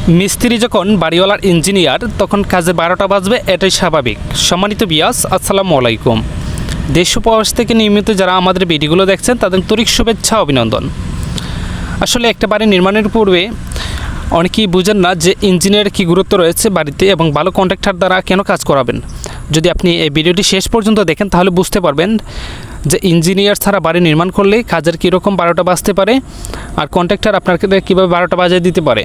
মিস্ত্রি যখন বাড়িওয়ালার ইঞ্জিনিয়ার তখন কাজে 12টা বাজবে, এটাই স্বাভাবিক। সম্মানিত বিয়াস, আসসালামু আলাইকুম। দেশ ও প্রবাস থেকে নিয়মিত যারা আমাদের ভিডিওগুলো দেখছেন তাদের আন্তরিক শুভেচ্ছা অভিনন্দন। আসলে একটা বাড়ি নির্মাণের পূর্বে অনেকেই বুঝেন না যে ইঞ্জিনিয়ার কী গুরুত্ব রয়েছে বাড়িতে এবং ভালো কন্ট্রাক্টর দ্বারা কেন কাজ করাবেন। যদি আপনি এই ভিডিওটি শেষ পর্যন্ত দেখেন তাহলে বুঝতে পারবেন যে ইঞ্জিনিয়ার ছাড়া বাড়ি নির্মাণ করলে কাজের কীরকম 12টা বাজতে পারে আর কন্ট্রাক্টর আপনাকে কীভাবে 12টা বাজিয়ে দিতে পারে।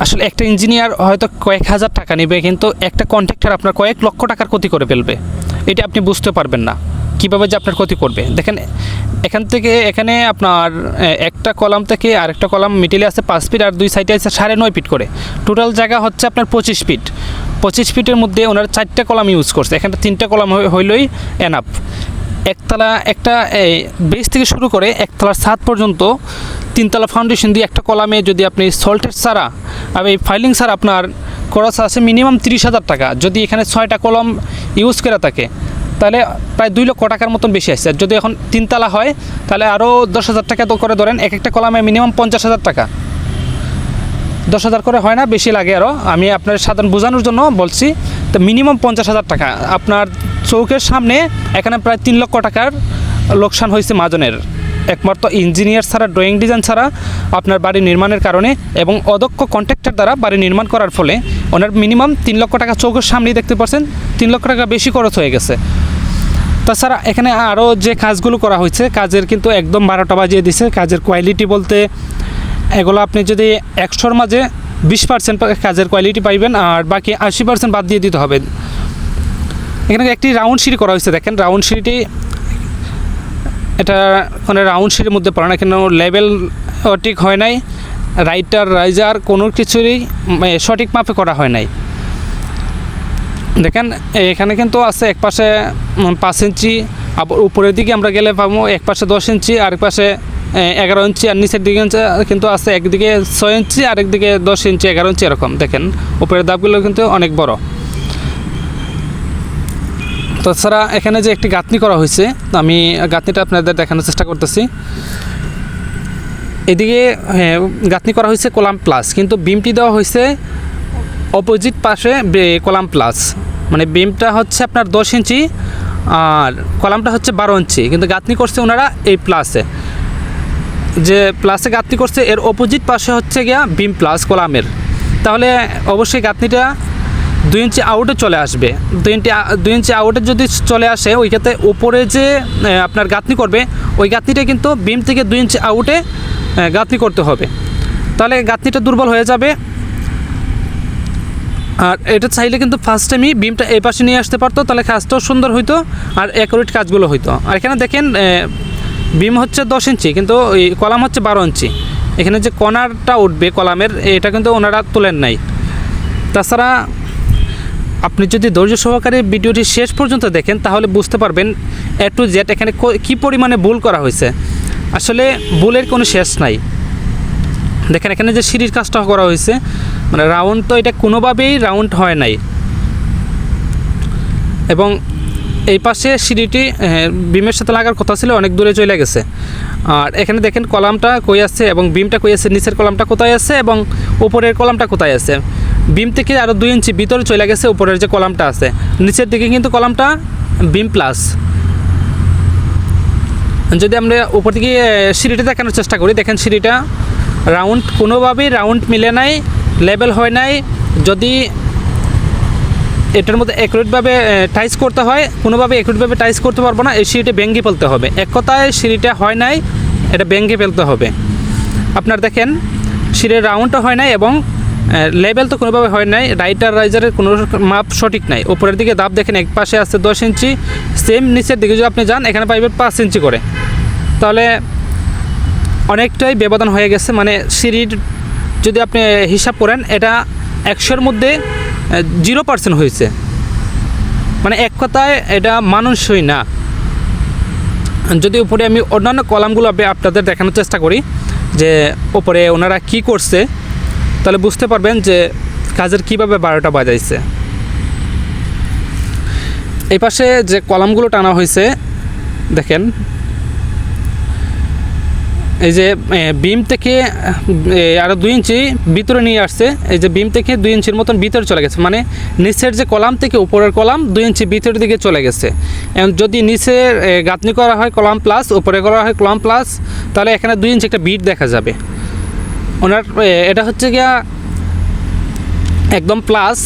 আসলে একটা ইঞ্জিনিয়ার হয়তো কয়েক হাজার টাকা নেবে, কিন্তু একটা কন্ট্রাক্টর আপনার কয়েক লক্ষ টাকার ক্ষতি করে ফেলবে। এটা আপনি বুঝতে পারবেন না কীভাবে যে আপনার ক্ষতি করবে। দেখেন এখানে আপনার একটা কলাম থেকে আরেকটা কলাম মিডিলে আছে 5 ফিট আর দুই সাইডে আছে 9.5 ফিট করে। টোটাল জায়গা হচ্ছে আপনার 25 ফিট। 25 ফিটের মধ্যে ওনারা 4টা কলাম ইউজ করছে, এখানে 3টা কলাম হইলেই এনাফ। একতলা একটা বেস থেকে শুরু করে একতলার ছাদ পর্যন্ত 3তলা ফাউন্ডেশন দিয়ে একটা কলামে যদি আপনি সল্টের ছাড়া আর এই ফাইলিং ছাড়া আপনার খরচ আছে মিনিমাম 30,000 টাকা। যদি এখানে 6টা কলম ইউজ করে থাকে তাহলে প্রায় 2 লক্ষ টাকার মতন বেশি আসছে। আর যদি এখন 3তলা হয় তাহলে আরও 10,000 টাকা তো করে ধরেন, একটা কলামে মিনিমাম 50,000 টাকা। 10,000 করে হয় না, বেশি লাগে আরও। আমি আপনার সাধারণ বোঝানোর জন্য বলছি, তো মিনিমাম 50,000 টাকা আপনার চৌকের সামনে এখানে প্রায় 3 লক্ষ টাকার লোকসান হয়েছে মাজনের, একমাত্র ইঞ্জিনিয়ার ছাড়া, ড্রয়িং ডিজাইন ছাড়া আপনার বাড়ি নির্মাণের কারণে এবং অদক্ষ কন্ট্রাক্টর দ্বারা বাড়ি নির্মাণ করার ফলে ওনার মিনিমাম 3 লক্ষ টাকা চৌকের সামনেই দেখতে পাচ্ছেন 3 লক্ষ টাকা বেশি খরচ হয়ে গেছে। তাছাড়া এখানে আরও যে কাজগুলো করা হয়েছে কাজের কিন্তু একদম 12টা বাজিয়ে দিছে। কাজের কোয়ালিটি বলতে এগুলো আপনি যদি 100-র মাঝে 20% কাজের কোয়ালিটি পাইবেন আর বাকি 80% বাদ দিয়ে দিতে হবে। এখানে একটি রাউন্ড সিঁড়ি করা হয়েছে, দেখেন রাউন্ড সিঁড়িটি এটা মানে রাউন্ড সিঁড়ির মধ্যে পড়ে না, কিন্তু লেভেল ঠিক হয় নাই, রাইজার কোনো কিছুরই সঠিক মাপে করা হয় নাই। দেখেন এখানে কিন্তু আছে এক পাশে 5 ইঞ্চি, আবার উপরের দিকে আমরা গেলে পাবো এক পাশে 10 ইঞ্চি, আরেক পাশে 11 ইঞ্চি, আর নিচের দিকে কিন্তু আছে একদিকে 6 ইঞ্চি আরেকদিকে 10 ইঞ্চি 11 ইঞ্চি এরকম। দেখেন উপরের ধাপগুলো কিন্তু অনেক বড়। তাছাড়া এখানে যে একটি গাঁথনি করা হয়েছে, আমি গাঁথনিটা আপনাদের দেখানোর চেষ্টা করতেছি। এদিকে গাঁথনি করা হয়েছে কলাম প্লাস, কিন্তু বিমটি দেওয়া হয়েছে অপোজিট পাশে কলাম প্লাস। মানে বিমটা হচ্ছে আপনার 10 ইঞ্চি আর কলামটা হচ্ছে 12 ইঞ্চি, কিন্তু গাঁথনি করছে ওনারা এই প্লাসে। যে প্লাসে গাঁথনি করছে এর অপোজিট পাশে হচ্ছে গিয়া বিম প্লাস কলামের, তাহলে অবশ্যই গাঁথনিটা 2 ইঞ্চি আউটে চলে আসবে। 2 ইঞ্চি আউটে যদি চলে আসে ওই ক্ষেত্রে উপরে যে আপনার গাঁথনি করবে ওই গাঁথনিটা কিন্তু বিম থেকে 2 ইঞ্চি আউটে গাঁথনি করতে হবে, তাহলে গাঁথনিটা দুর্বল হয়ে যাবে। আর এটা চাইলে কিন্তু ফার্স্ট টাইমই বিমটা এই পাশে নিয়ে আসতে পারতো, তাহলে কাজটাও সুন্দর হইতো আর অ্যাকুরেট কাজগুলো হইতো। আর এখানে দেখেন বিম হচ্ছে 10 ইঞ্চি কিন্তু ওই কলাম হচ্ছে 12 ইঞ্চি। এখানে যে কর্নারটা উঠবে কলামের এটা কিন্তু ওনারা তোলেন নাই। তাছাড়া আপনি যদি ধৈর্য সহকারে ভিডিওটি শেষ পর্যন্ত দেখেন তাহলে বুঝতে পারবেন A to Z এখানে কী পরিমাণে ভুল করা হয়েছে। আসলে ভুলের কোনো শেষ নাই। দেখেন এখানে যে সিঁড়ির কাজটা করা হয়েছে, মানে রাউন্ড তো এটা কোনোভাবেই রাউন্ড হয় নাই, এবং এই পাশে সিঁড়িটি বিমের সাথে লাগার কথা ছিল, অনেক দূরে চলে গেছে। আর এখানে দেখেন কলামটা কই আছে এবং বিমটা কই আছে, নিচের কলামটা কোথায় আছে এবং উপরের কলামটা কোথায় আছে। বিম থেকে আরও 2 ইঞ্চি ভিতরে চলে গেছে উপরের যে কলামটা আছে, নিচের দিকে কিন্তু কলামটা বিম প্লাস। যদি আমরা উপর থেকে সিঁড়িটা দেখানোর চেষ্টা করি, দেখেন সিঁড়িটা রাউন্ড কোনোভাবেই রাউন্ড মিলে নাই, লেভেল হয় নাই। যদি এটার মধ্যে অ্যাকুরেটভাবে টাইস করতে হয়, কোনোভাবে অ্যাকুরেটভাবে টাইস করতে পারবো না, এই সিঁড়িটা ভেঙে ফেলতে হবে। এক কথায় সিঁড়িটা হয় নাই, এটা ভেঙে ফেলতে হবে। আপনার দেখেন সিঁড়ির রাউন্ডও হয় নাই এবং লেভেল তো কোনোভাবে হয় নাই, রাইজারের কোনো মাপ সঠিক নাই। উপরের দিকে দাব দেখেন এক পাশে আছে 10 ইঞ্চি, সেম নিচের দিকে যদি আপনি যান এখানে পাইবেন 5 ইঞ্চি করে, তাহলে অনেকটাই ব্যবধান হয়ে গেছে। মানে সিঁড়ির যদি আপনি হিসাব করেন এটা 100-র মধ্যে 0% হয়েছে, মানে এক কথায় এটা মানুষই না। যদি উপরে আমি অন্যান্য কলামগুলো আপনাদের দেখানোর চেষ্টা করি যে উপরে ওনারা কি করছে, তাহলে বুঝতে পারবেন যে কাজের কিভাবে 12টা বাজাইছে। এই পাশে যে কলামগুলো টানা হয়েছে দেখেন এই যে বিম থেকে আরও 2 ইঞ্চি ভিতরে নিয়ে আসছে, এই যে বিম থেকে 2 ইঞ্চির মতন ভিতরে চলে গেছে, মানে নিচের যে কলাম থেকে উপরের কলাম 2 ইঞ্চি ভিতরের দিকে চলে গেছে। এবং যদি নিচের গাঁথনি করা হয় কলাম প্লাস, উপরে করা হয় কলাম প্লাস, তাহলে এখানে 2 ইঞ্চি একটা বিট দেখা যাবে। ওনার এটা হচ্ছে গিয়া একদম প্লাস,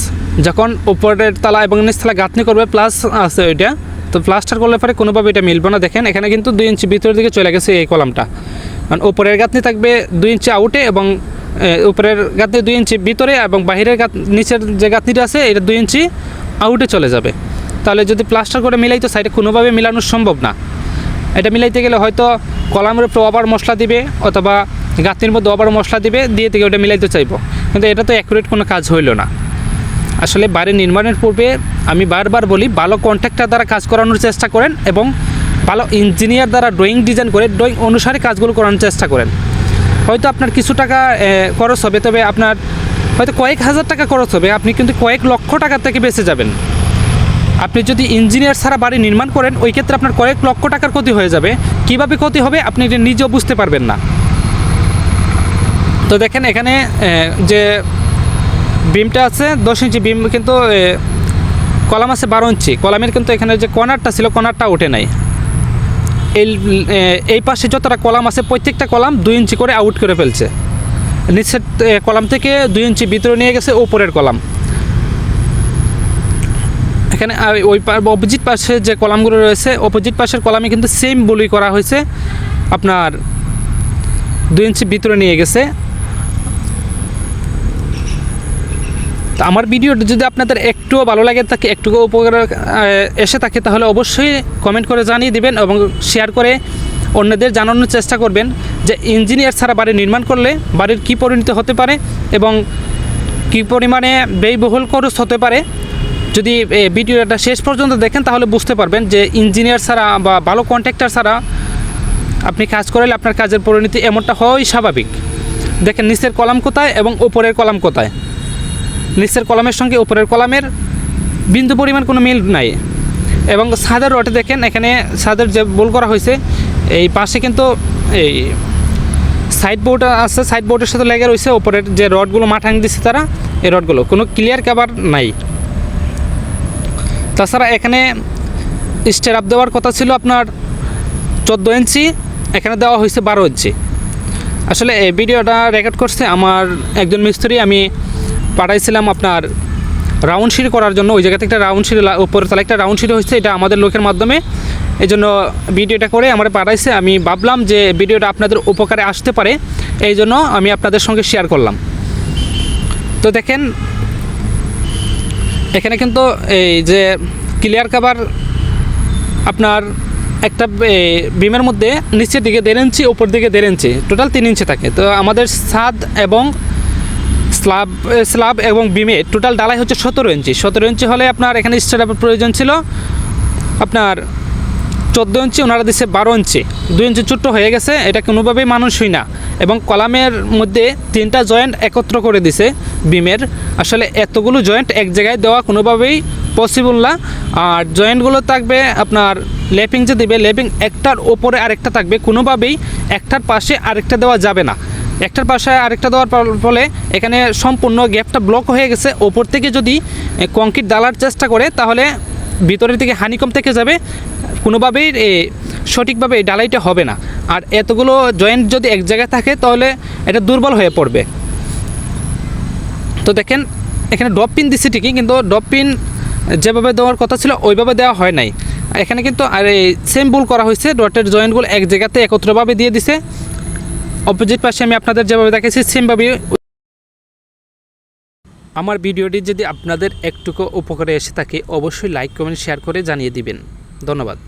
যখন উপরের তলা এবং নিচ তলা গাঁথনি করবে প্লাস আছে ওইটা, তো প্লাস্টার করলে পরে কোনোভাবে এটা মিলবে না। দেখেন এখানে কিন্তু 2 ইঞ্চি ভিতরের দিকে চলে গেছে এই কলামটা, কারণ উপরের গাঁথনি থাকবে 2 ইঞ্চি আউটে এবং উপরের গাঁথনি 2 ইঞ্চি ভিতরে এবং বাহিরের নিচের যে গাঁথনিটা আছে এটা 2 ইঞ্চি আউটে চলে যাবে। তাহলে যদি প্লাস্টার করে মিলাই তো সাইডে কোনোভাবে মিলানো সম্ভব না। এটা মিলাইতে গেলে হয়তো কলামের উপরে আবার মশলা দিবে অথবা গাঁথনির মধ্যে আবার মশলা দিবে, দিয়ে থেকে ওটা মিলাইতে চাইবো, কিন্তু এটা তো অ্যাকুরেট কোনো কাজ হইল না। আসলে বাড়ি নির্মাণের পূর্বে আমি বারবার বলি, ভালো কন্ট্রাক্টর দ্বারা কাজ করানোর চেষ্টা করেন এবং ভালো ইঞ্জিনিয়ার দ্বারা ড্রয়িং ডিজাইন করে ড্রয়িং অনুসারে কাজগুলো করানোর চেষ্টা করেন। হয়তো আপনার কিছু টাকা খরচ হবে, তবে আপনার হয়তো কয়েক হাজার টাকা খরচ হবে, আপনি কিন্তু কয়েক লক্ষ টাকা থেকে বেঁচে যাবেন। আপনি যদি ইঞ্জিনিয়ার ছাড়া বাড়ি নির্মাণ করেন, ওই ক্ষেত্রে আপনার কয়েক লক্ষ টাকার ক্ষতি হয়ে যাবে। কীভাবে ক্ষতি হবে আপনি এটা নিজেও বুঝতে পারবেন না। তো দেখেন এখানে যে বিমটা আছে 10 ইঞ্চি বিম, কিন্তু কলাম আছে 12 ইঞ্চি। কলামের কিন্তু এখানে যে কর্নারটা ছিল কর্নারটা ওঠে নাই। এই পাশে যতটা কলাম আছে প্রত্যেকটা কলাম 2 ইঞ্চি করে আউট করে ফেলছে। নিচের কলাম থেকে 2 ইঞ্চি ভিতরে নিয়ে গেছে উপরের কলাম। এখানে ওই অপোজিট পাশে যে কলামগুলো রয়েছে, অপোজিট পাশের কলামে কিন্তু সেম বলি করা হয়েছে, আপনার 2 ইঞ্চি ভিতরে নিয়ে গেছে। তো আমার ভিডিওটা যদি আপনাদের একটুও ভালো লাগে থাকে, একটুকু উপকার এসে থাকে, তাহলে অবশ্যই কমেন্ট করে জানিয়ে দিবেন এবং শেয়ার করে অন্যদের জানানোর চেষ্টা করবেন যে ইঞ্জিনিয়ার ছাড়া বাড়ি নির্মাণ করলে বাড়ির কী পরিণতি হতে পারে এবং কী পরিমাণে ব্যয়বহুল খরচ হতে পারে। যদি ভিডিওটা শেষ পর্যন্ত দেখেন তাহলে বুঝতে পারবেন যে ইঞ্জিনিয়ার ছাড়া বা ভালো কন্ট্রাক্টর ছাড়া আপনি কাজ করলে আপনার কাজের পরিণতি এমনটা হওয়াই স্বাভাবিক। দেখেন নিচের কলাম কোথায় এবং উপরের কলাম কোথায়, নিচের কলামের সঙ্গে উপরের কলামের বিন্দু পরিমাণ কোনো মিল নাই। এবং ছাদের রডে দেখেন এখানে ছাদের যে বোল করা হয়েছে, এই পাশে কিন্তু এই সাইড বোর্ড আছে, সাইড বোর্ডের সাথে লেগে রয়েছে উপরের যে রডগুলো মাঠাং দিচ্ছে তারা, এই রডগুলো কোনো ক্লিয়ার কভার নাই। তাছাড়া এখানে স্টেরাপ দেওয়ার কথা ছিল আপনার 14 ইঞ্চি, এখানে দেওয়া হয়েছে 12 ইঞ্চি। আসলে এই ভিডিওটা রেকর্ড করছে আমার একজন মিস্ত্রি, আমি পাঠাইছিলাম আপনার রাউন্ড সিঁড়ি করার জন্য। ওই জায়গা থেকে একটা রাউন্ড সিঁড়ি, উপরে তাহলে একটা রাউন্ড সিঁড়ি হচ্ছে, এটা আমাদের লোকের মাধ্যমে, এই জন্য ভিডিওটা করে আমার পাঠাইছে। আমি ভাবলাম যে ভিডিওটা আপনাদের উপকারে আসতে পারে, এই জন্য আমি আপনাদের সঙ্গে শেয়ার করলাম। তো দেখেন এখানে কিন্তু এই যে ক্লিয়ার কভার আপনার একটা বিমের মধ্যে নিচের দিকে 1.5 ইঞ্চি, উপর দিকে 1.5 ইঞ্চি, টোটাল 3 ইঞ্চি থাকে। তো আমাদের ছাদ এবং স্ল্যাব এবং বিমে টোটাল ডালাই হচ্ছে 17 ইঞ্চি। 17 ইঞ্চি হলে আপনার এখানে স্টেরাপের প্রয়োজন ছিল আপনার 14 ইঞ্চি, ওনারা দিচ্ছে 12 ইঞ্চি, 2 ইঞ্চি ছোট্ট হয়ে গেছে, এটা কোনোভাবেই মানুষই না। এবং কলামের মধ্যে 3টা জয়েন্ট একত্র করে দিছে বিমের। আসলে এতগুলো জয়েন্ট এক জায়গায় দেওয়া কোনোভাবেই পসিবল না। আর জয়েন্টগুলো থাকবে আপনার ল্যাপিং যে দেবে, ল্যাপিং একটার ওপরে আরেকটা থাকবে, কোনোভাবেই একটার পাশে আরেকটা দেওয়া যাবে না। একটার পাশে আরেকটা দেওয়ার ফলে এখানে সম্পূর্ণ গ্যাপটা ব্লক হয়ে গেছে। ওপর থেকে যদি কংক্রিট ডালার চেষ্টা করে তাহলে ভিতরের দিকে হানিকম থেকে যাবে, কোনোভাবেই সঠিকভাবে এই ডালাইটা হবে না। আর এতগুলো জয়েন্ট যদি এক জায়গায় থাকে তাহলে এটা দুর্বল হয়ে পড়বে। তো দেখেন এখানে ড্রপ পিন দিচ্ছে ঠিকই, কিন্তু ড্রপ পিন যেভাবে দেওয়ার কথা ছিল ওইভাবে দেওয়া হয় নাই। এখানে কিন্তু আর এই সেম ভুল করা হয়েছে, ডটের জয়েন্টগুলো এক জায়গাতে একত্রভাবে দিয়ে দিছে। অপোজিট পাশে আমি আপনাদের যেভাবে দেখেছি সেমভাবে। আমার ভিডিওটি যদি আপনাদের একটুকু উপকারে এসে থাকে অবশ্যই লাইক কমেন্ট শেয়ার করে জানিয়ে দিবেন। ধন্যবাদ।